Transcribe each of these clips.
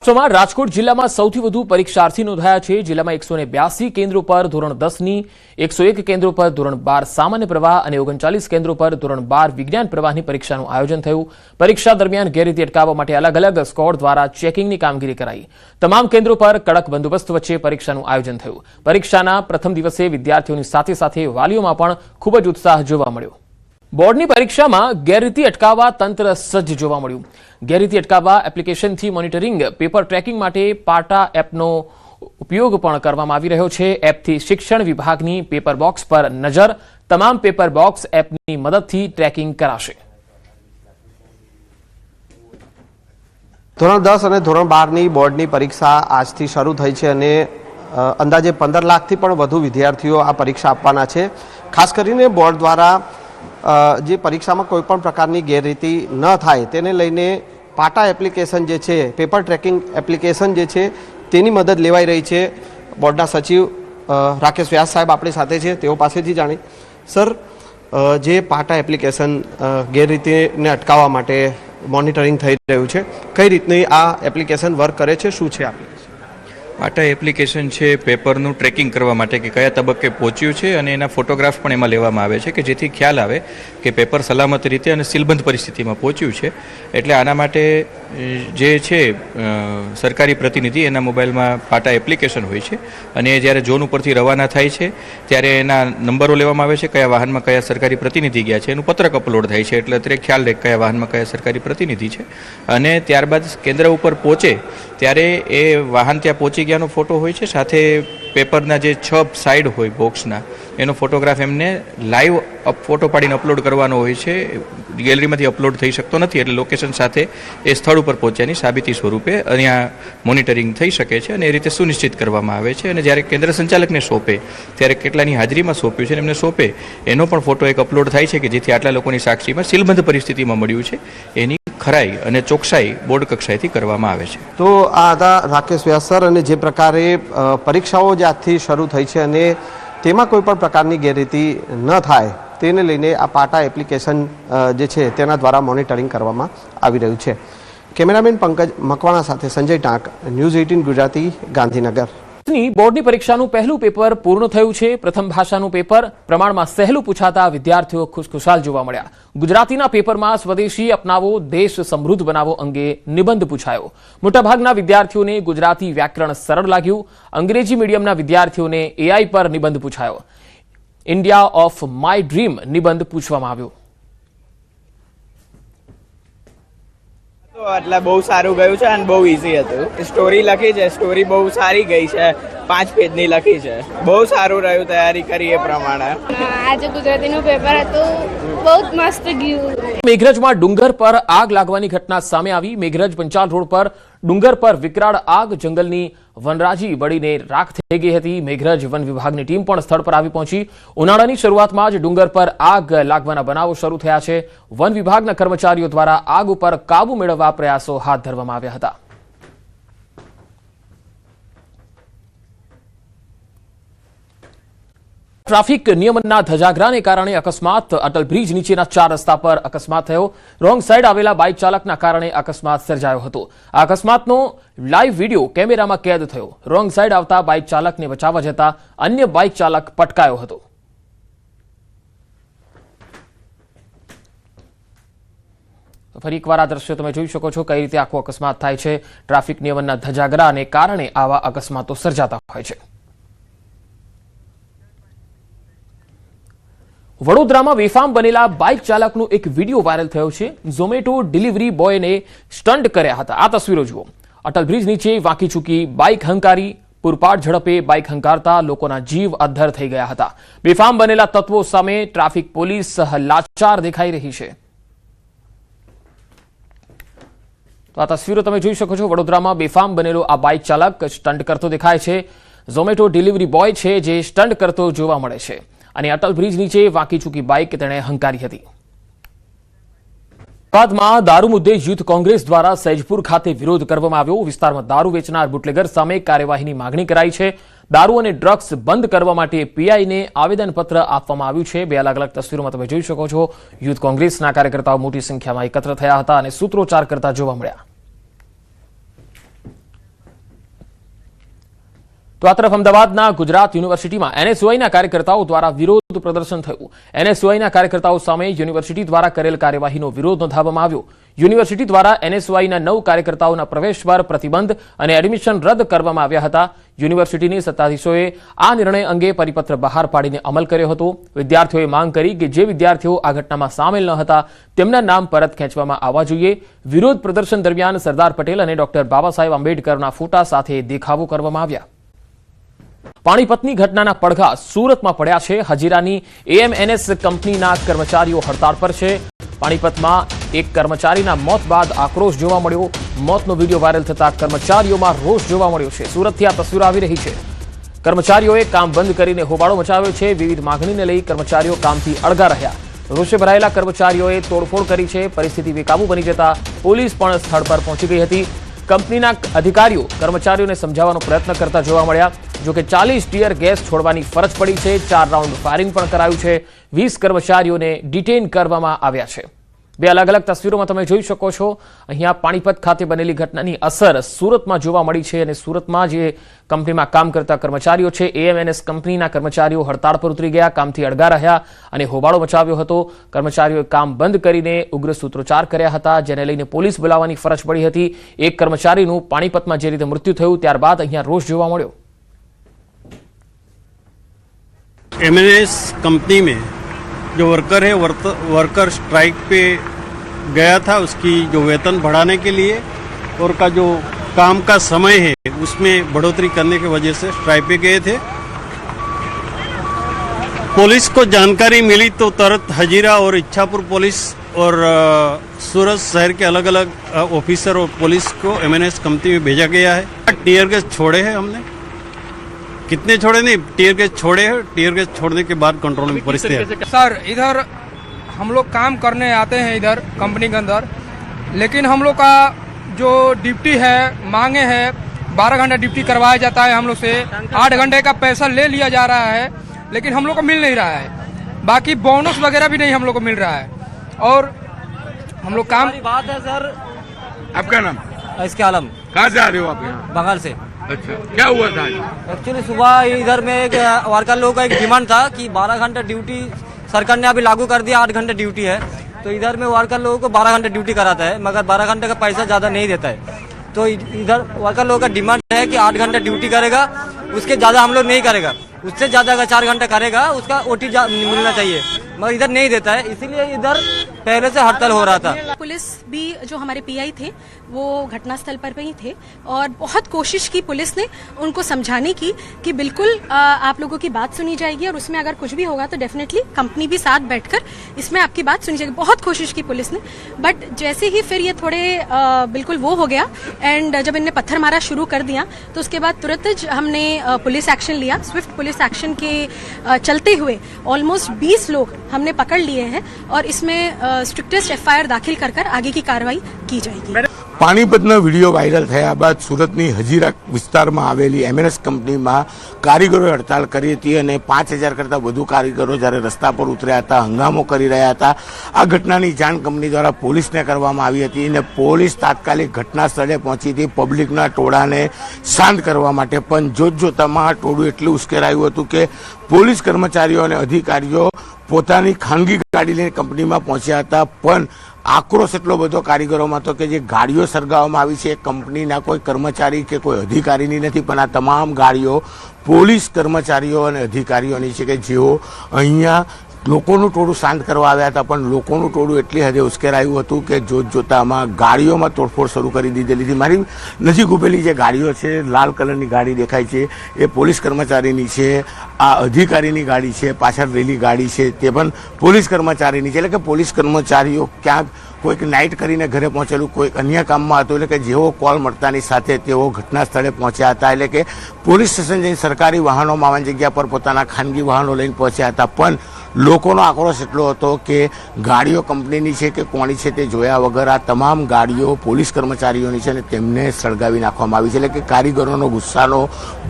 રાજકોટ જિલ્લામાં સૌથી વધુ પરીક્ષાર્થી નોંધાયા છે। જિલ્લામાં 182 કેન્દ્રો પર ધોરણ 10ની 101 કેન્દ્રો પર ધોરણ 12 સામાન્ય પ્રવાહ અને 39 કેન્દ્રો પર ધોરણ 12 વિજ્ઞાન પ્રવાહની પરીક્ષાનું આયોજન થયું। પરીક્ષા દરમિયાન ગેરરીતિ અટકાવવા માટે અલગ અલગ સ્કોડ દ્વારા ચેકિંગની કામગીરી કરાઈ। તમામ કેન્દ્રો પર કડક બંદોબસ્ત વચ્ચે પરીક્ષાનું આયોજન થયું। પરીક્ષાના પ્રથમ દિવસે વિદ્યાર્થીઓની સાથે સાથે વાલીઓમાં પણ ખૂબ જ ઉત્સાહ જોવા મળ્યો। બોર્ડની પરીક્ષામાં ગેરરીતિ અટકાવવા તંત્ર સજ્જ જોવા મળ્યું। ગેરરીતિ અટકાવવા એપ્લિકેશનથી મોનિટરિંગ પેપર ટ્રેકિંગ માટે પાટા એપનો ઉપયોગ પણ કરવામાં આવી રહ્યો છે। એપથી શિક્ષણ વિભાગની પેપર બોક્સ પર નજર, તમામ પેપર બોક્સ એપની મદદથી ટ્રેકિંગ કરાશે। ધોરણ 10 અને ધોરણ 12ની બોર્ડની પરીક્ષા આજથી શરૂ થઈ છે અને અંદાજે 15 લાખથી પણ વધુ વિદ્યાર્થીઓ આ પરીક્ષા આપવાના છે। ખાસ કરીને બોર્ડ દ્વારા જે પરીક્ષામાં કોઈપણ પ્રકારની ગેરરીતિ ન થાય તેને લઈને પાટા એપ્લિકેશન જે છે, પેપર ટ્રેકિંગ એપ્લિકેશન જે છે તેની મદદ લેવાઈ રહી છે। બોર્ડના સચિવ રાકેશ વ્યાસ સાહેબ આપણી સાથે છે, તેઓ પાસેથી જાણી સર, જે પાટા એપ્લિકેશન ગેરરીતિને અટકાવવા માટે મોનિટરિંગ થઈ રહ્યું છે, કઈ રીતની આ એપ્લિકેશન વર્ક કરે છે, શું છે એપ્લિકેશન? પાટા એપ્લિકેશન છે પેપરનું ટ્રેકિંગ કરવા માટે કે કયા તબક્કે પહોંચ્યું છે અને એના ફોટોગ્રાફ પણ એમાં લેવામાં આવે છે કે જેથી ખ્યાલ આવે કે પેપર સલામત રીતે અને સીલબંધ પરિસ્થિતિમાં પહોંચ્યું છે। એટલે આના માટે જે છે સરકારી પ્રતિનિધિ એના મોબાઈલમાં પાટા એપ્લિકેશન હોય છે અને એ જ્યારે ઝોન ઉપરથી રવાના થાય છે ત્યારે એના નંબરો લેવામાં આવે છે, કયા વાહનમાં કયા સરકારી પ્રતિનિધિ ગયા છે, એનું પત્રક અપલોડ થાય છે એટલે અત્યારે ખ્યાલ રહે કયા વાહનમાં કયા સરકારી પ્રતિનિધિ છે। અને ત્યારબાદ કેન્દ્ર ઉપર પહોંચે ત્યારે એ વાહન ત્યાં પહોંચી ગયાનો ફોટો હોય છે, સાથે પેપરના જે 6 સાઈડ હોય બોક્સના એનો ફોટોગ્રાફ એમને લાઈવ ફોટો પાડીને અપલોડ કરવાનો હોય છે। ગેલેરીમાંથી અપલોડ થઈ શકતો નથી એટલે લોકેશન સાથે એ સ્થળ ઉપર પહોંચ્યાની સાબિતી સ્વરૂપે અહીંયા મોનિટરિંગ થઈ શકે છે અને એ રીતે સુનિશ્ચિત કરવામાં આવે છે। અને જ્યારે કેન્દ્ર સંચાલકને સોંપે ત્યારે કેટલાની હાજરીમાં સોંપ્યું છે એમને સોંપે એનો પણ ફોટો એક અપલોડ થાય છે કે જેથી આટલા લોકોની સાક્ષીમાં સીલબંધ પરિસ્થિતિમાં મળ્યું છે એની ખરાઈ અને ચોકસાઈ બોર્ડ કક્ષાએથી કરવામાં આવે છે। તો આ હતા રાકેશ વ્યાસ સર, અને જે પ્રકારે પરીક્ષાઓ જે આજથી શરૂ થઈ છે અને તેમાં કોઈ પણ પ્રકારની ગેરરીતિ ન થાય તેને લઈને આ પાટા એપ્લિકેશન જે છે તેના દ્વારા મોનિટરિંગ કરવામાં આવી રહ્યું છે। કેમેરામેન પંકજ મકવાણા સાથે સંજય ટાંક, ન્યૂઝ 18 ગુજરાતી, ગાંધીનગર। બોર્ડની પરીક્ષાનું પહેલું પેપર પૂર્ણ થયું છે। પ્રથમ ભાષાનું પેપર પ્રમાણમાં સહેલું પૂછાતા વિદ્યાર્થીઓ ખુશખુશાલ જોવા મળ્યા। ગુજરાતીના પેપરમાં સ્વદેશી અપનાવો, દેશ સમૃદ્ધ બનાવો અંગે નિબંધ પૂછાયો। મોટાભાગના વિદ્યાર્થીઓને ગુજરાતી વ્યાકરણ સરળ લાગ્યું। અંગ્રેજી મીડિયમના વિદ્યાર્થીઓને એઆઈ પર નિબંધ પૂછાયો। ઇન્ડિયા ઓફ માય ડ્રીમ નિબંધ પૂછવામાં આવ્યો। એટલે બહુ સારું ગયું છે અને બહુ ઈઝી હતું। સ્ટોરી લખી છે, સ્ટોરી બહુ સારી ગઈ છે, 5 પેજની લખી છે, બહુ સારું રહ્યું, તૈયારી કરી એ પ્રમાણે। આજે ગુજરાતીનું પેપર હતું, બહુ મસ્ત ગયું। મેઘરજમાં ડુંગર પર આગ લાગવાની ઘટના સામે આવી। મેઘરજ પંચાલ રોડ પર ડુંગર પર વિકરાળ આગ, જંગલની વનરાજી બળીને રાખ થઈ ગઈ હતી। મેઘરજ વન વિભાગની ટીમ પણ સ્થળ પર આવી પહોંચી। ઉનાળાની શરૂઆતમાં જ ડુંગર પર આગ લાગવાના બનાવો શરૂ થયા છે। વન વિભાગના કર્મચારીઓ દ્વારા આગ ઉપર કાબુ મેળવવા પ્રયાસો હાથ ધરવામાં આવ્યા હતા। ટ્રાફિક નિયમનના ધજાગરાને કારણે અકસ્માત। અટલ બ્રિજ નીચેના 4 રસ્તા પર અકસ્માત થયો। રોંગ સાઈડ આવેલા બાઇક ચાલકના કારણે અકસ્માત સર્જાયો હતો। આ અકસ્માતનો લાઈવ વિડીયો કેમેરામાં કેદ થયો। રોંગ સાઈડ આવતા બાઇક ચાલકને બચાવવા જતા અન્ય બાઇક ચાલક પટકાયો હતો। ફરી એકવાર આ દ્રશ્યો તમે જોઈ શકો છો કઈ રીતે આખો અકસ્માત થાય છે। ટ્રાફિક નિયમનના ધજાગરાને કારણે આવા અકસ્માતો સર્જાતા હોય છે। વડોદરામાં બેફામ બનેલા બાઇક ચાલકનો એક વિડીયો વાયરલ થયો છે। ઝોમેટો ડિલિવરી બોયને સ્ટન્ટ કર્યા હતા। આ તસવીરો જુઓ। અટલ બ્રિજ નીચે વાંકી ચૂકી બાઇક હંકારી। પૂરપાટ ઝડપે બાઇક હંકારતા લોકોના જીવ અદ્ધર થઈ ગયા હતા। બેફામ બનેલા તત્વો સામે ટ્રાફિક પોલીસ લાચાર દેખાઈ રહી છે। તો આ તસવીરો તમે જોઈ શકો છો। વડોદરામાં બેફામ બનેલો આ બાઇક ચાલક સ્ટન્ટ કરતો દેખાય છે। ઝોમેટો ડિલિવરી બોય છે જે સ્ટન્ટ કરતો જોવા મળે છે અને અટલ બ્રિજ નીચે વાંકી ચૂકી બાઇક તેણે હંકારી હતી। બાદમાં દારૂ મુદ્દે યુથ કોંગ્રેસ દ્વારા સૈજપુર ખાતે વિરોધ કરવામાં આવ્યો। વિસ્તારમાં દારૂ વેચનાર બુટલેગર સામે કાર્યવાહીની માંગણી કરાઈ છે। દારૂ અને ડ્રગ્સ બંધ કરવા માટે પીઆઈને આવેદનપત્ર આપવામાં આવ્યું છે। બે અલગ અલગ તસવીરોમાં તમે જોઈ શકો છો। યુથ કોંગ્રેસના કાર્યકર્તાઓ મોટી સંખ્યામાં એકત્ર થયા હતા અને સૂત્રોચ્ચાર કરતા જોવા મળ્યા। તો આ તરફ અમદાવાદના ગુજરાત યુનિવર્સિટીમાં એનએસયુઆઈના કાર્યકર્તાઓ દ્વારા વિરોધ પ્રદર્શન થયું. એનએસયુઆઈના કાર્યકર્તાઓ સામે યુનિવર્સિટી દ્વારા કરેલ કાર્યવાહીનો વિરોધ નોંધાવવામાં આવ્યો. યુનિવર્સિટી દ્વારા એનએસયુઆઈના 9 કાર્યકર્તાઓના પ્રવેશ પર પ્રતિબંધ અને એડમિશન રદ કરવામાં આવ્યા હતા. યુનિવર્સિટીની સત્તાધીશોએ આ નિર્ણય અંગે પરિપત્ર બહાર પાડીને અમલ કર્યો હતો. વિદ્યાર્થીઓએ માંગ કરી કે જે વિદ્યાર્થીઓ આ ઘટનામાં સામેલ ન હતા તેમના નામ પરત ખેંચવામાં આવવા જોઈએ. વિરોધ પ્રદર્શન દરમિયાન સરદાર પટેલ અને ડોક્ટર બાબાસાહેબ આંબેડકરના ફોટા સાથે દેખાવો કરવામાં આવ્યા. પાણીપતની ઘટનાના પડઘા સુરતમાં પડ્યા છે. હજીરાની એએમએનએસ કંપનીના કર્મચારીઓ હડતાળ પર છે. પાણીપતમાં એક કર્મચારીના મોત બાદ આક્રોશ જોવા મળ્યો. મોતનો વિડીયો વાયરલ થતા કર્મચારીઓમાં રોષ જોવા મળ્યો છે. સુરતથી આ તસવીરો આવી રહી છે. કર્મચારીઓએ કામ બંધ કરીને હોબાળો મચાવ્યો છે. વિવિધ માંગણીને લઈ કર્મચારીઓ કામથી અળગા રહ્યા. રોષે ભરાયેલા કર્મચારીઓએ તોડફોડ કરી છે. પરિસ્થિતિ બેકાબુ બની જતા પોલીસ પણ સ્થળ પર પહોંચી ગઈ હતી. કંપનીના અધિકારીઓ કર્મચારીઓને સમજાવવાનો પ્રયત્ન કરતા જોવા મળ્યા. જોકે 40 ટીયર ગેસ છોડવાની ફરજ પડી છે. 4 રાઉન્ડ ફાયરિંગ પણ કરાયું છે. 20 કર્મચારીઓને ડિટેન કરવામાં આવ્યા છે. બે અલગ અલગ તસવીરોમાં તમે જોઈ શકો છો. અહીંયા પાણીપત ખાતે બનેલી ઘટનાની અસર સુરતમાં જોવા મળી છે અને સુરતમાં જે કંપનીમાં કામ કરતા કર્મચારીઓ છે એએમએનએસ કંપનીના કર્મચારીઓ હડતાળ પર ઉતરી ગયા, કામથી અળગા રહ્યા અને હોબાળો મચાવ્યો હતો. કર્મચારીઓએ કામ બંધ કરીને ઉગ્ર સૂત્રોચ્ચાર કર્યા હતા, જેને લઈને પોલીસ બોલાવવાની ફરજ પડી હતી. એક કર્મચારીનું પાણીપતમાં જે રીતે મૃત્યુ થયું ત્યારબાદ અહીંયા રોષ જોવા મળ્યો. एमएनएस कंपनी में जो वर्कर है वर्कर स्ट्राइक पे गया था, उसकी जो वेतन बढ़ाने के लिए और का जो काम का समय है उसमें बढ़ोतरी करने की वजह से स्ट्राइक पे गए थे. पुलिस को जानकारी मिली तो तुरंत हजीरा और इच्छापुर पुलिस और सूरत शहर के अलग अलग ऑफिसर और पुलिस को एमएनएस कंपनी में भेजा गया है. टीयर गैस छोड़े हैं हमने, कितने छोड़े नहीं, टीयर गैस छोड़े हैं. टीयर गैस छोड़ने के बाद कंट्रोल में परिस्थिति है. सर इधर हम लोग काम करने आते हैं इधर कंपनी के अंदर, लेकिन हम लोग का जो ड्यूटी है मांगे हैं 12 घंटा ड्यूटी करवाया जाता है हम लोग से, 8 घंटे का पैसा ले लिया जा रहा है लेकिन हम लोग को मिल नहीं रहा है. बाकी बोनस वगैरह भी नहीं हम लोग को मिल रहा है. और हम लोग काम बात है सर. आपका नाम? इसके आलम. कहाँ से आ रहे हो आप यहाँ? बंगाल से. अच्छा, क्या हुआ था? एक्चुअली सुबह इधर में एक वर्कर लोगों का एक डिमांड था कि 12 घंटा ड्यूटी सरकार ने अभी लागू कर दिया, 8 घंटे ड्यूटी है. तो इधर में वर्कर लोगों को 12 घंटे ड्यूटी कराता है मगर 12 घंटे का पैसा ज़्यादा नहीं देता है. तो इधर वर्कर लोगों का डिमांड है कि 8 घंटे ड्यूटी करेगा, उसके ज़्यादा हम लोग नहीं करेगा, उससे ज़्यादा अगर 4 घंटे करेगा उसका ओटी मिलना चाहिए, मगर इधर नहीं देता है. इसीलिए इधर पहले से हड़ताल हो रहा था. पुलिस भी जो हमारे पीआई थे वो घटनास्थल पर ही थे और बहुत कोशिश की पुलिस ने उनको समझाने की कि बिल्कुल आप लोगों की बात सुनी जाएगी और उसमें अगर कुछ भी होगा तो डेफिनेटली कंपनी भी साथ बैठकर इसमें आपकी बात सुनी जाएगी. बहुत कोशिश की पुलिस ने, बट जैसे ही फिर ये थोड़े बिल्कुल वो हो गया एंड जब इनने पत्थर मारा शुरू कर दिया तो उसके बाद तुरंत हमने पुलिस एक्शन लिया. स्विफ्ट पुलिस एक्शन के चलते हुए ऑलमोस्ट 20 लोग हमने पकड़ लिए हैं और इसमें स्ट्रिक्टेस्ट एफआईआर दाखिल कर आगे की कार्रवाई की जाएगी. પાણીપતનો વિડીયો વાયરલ થયા બાદ સુરતની હજીરા વિસ્તારમાં આવેલી એમએનએસ કંપનીમાં કારીગરોએ હડતાળ કરી હતી અને 5000 કરતાં વધુ કારીગરો જ્યારે રસ્તા પર ઉતર્યા હતા, હંગામો કરી રહ્યા હતા. આ ઘટનાની જાણ કંપની દ્વારા પોલીસને કરવામાં આવી હતી અને પોલીસ તાત્કાલિક ઘટના સ્થળે પહોંચી હતી પબ્લિકના ટોળાને શાંત કરવા માટે. પણ જોતજોતામાં આ ટોળું એટલું ઉશ્કેરાયું હતું કે પોલીસ કર્મચારીઓ અને અધિકારીઓ પોતાની ખાનગી ગાડી લઈને કંપનીમાં પહોંચ્યા હતા. પણ આક્રોશ એટલો બધો કારીગરોમાં હતો કે જે ગાડીઓ સળગાવવામાં આવી છે એ કંપનીના કોઈ કર્મચારી કે કોઈ અધિકારીની નથી, પણ આ તમામ ગાડીઓ પોલીસ કર્મચારીઓ અને અધિકારીઓની છે કે જેઓ અહીંયા લોકોનું ટોળું શાંત કરવા આવ્યા હતા. પણ લોકોનું ટોળું એટલી હદે ઉશ્કેરાયું હતું કે જોતજોતામાં ગાડીઓમાં તોડફોડ શરૂ કરી દીધેલી હતી. મારી નજીક ઉભેલી જે ગાડીઓ છે, લાલ કલરની ગાડી દેખાય છે એ પોલીસ કર્મચારીની છે, આ અધિકારીની ગાડી છે, પાછળ રેલી ગાડી છે તે પણ પોલીસ કર્મચારીની છે. એટલે કે પોલીસ કર્મચારીઓ ક્યાંક કોઈક નાઇટ કરીને ઘરે પહોંચેલું, કોઈક અન્ય કામમાં હતું. એટલે કે જેવો કોલ મળતાની સાથે તેઓ ઘટના સ્થળે પહોંચ્યા હતા. એટલે કે પોલીસ સ્ટેશન જઈને સરકારી વાહનોમાં આવવાની જગ્યા પર પોતાના ખાનગી વાહનો લઈને પહોંચ્યા હતા. પણ લોકોનો આક્રોશ એટલો હતો કે ગાડીઓ કંપનીની છે કે કોની છે તે જોયા વગર આ તમામ ગાડીઓ પોલીસ કર્મચારીઓની છે અને તેમને સળગાવી નાખવામાં આવી છે. એટલે કે કારીગરોનો ગુસ્સાનો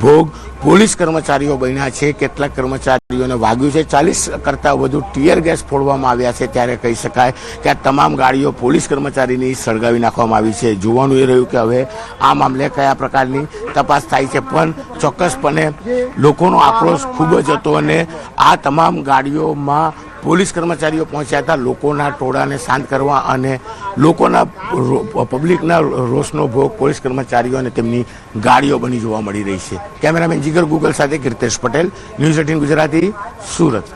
ભોગ પોલીસ કર્મચારીઓ બન્યા છે. કેટલાક કર્મચારીઓને વાગ્યું છે. 40 કરતાં વધુ ટીયર ગેસ ફોડવામાં આવ્યા છે. ત્યારે કહી શકાય કે આ તમામ ગાડીઓ પોલીસ કર્મચારીની સળગાવી નાખવામાં આવી છે. જોવાનું એ રહ્યું કે હવે આ મામલે કયા પ્રકારની તપાસ થાય છે. પણ ચોક્કસપણે લોકોનો આક્રોશ ખૂબ જ હતો અને આ તમામ ગાડીઓમાં પોલીસ કર્મચારીઓ પહોંચ્યા હતા લોકોના ટોળાને શાંત કરવા અને લોકોના પબ્લિકના રોષનો ભોગ પોલીસ કર્મચારીઓ અને તેમની ગાડીઓ બની જોવા મળી રહી છે. કેમેરામેન જીગર ગુગલ સાથે કીર્તેશ પટેલ, ન્યૂઝ 18 ગુજરાતી, સુરત.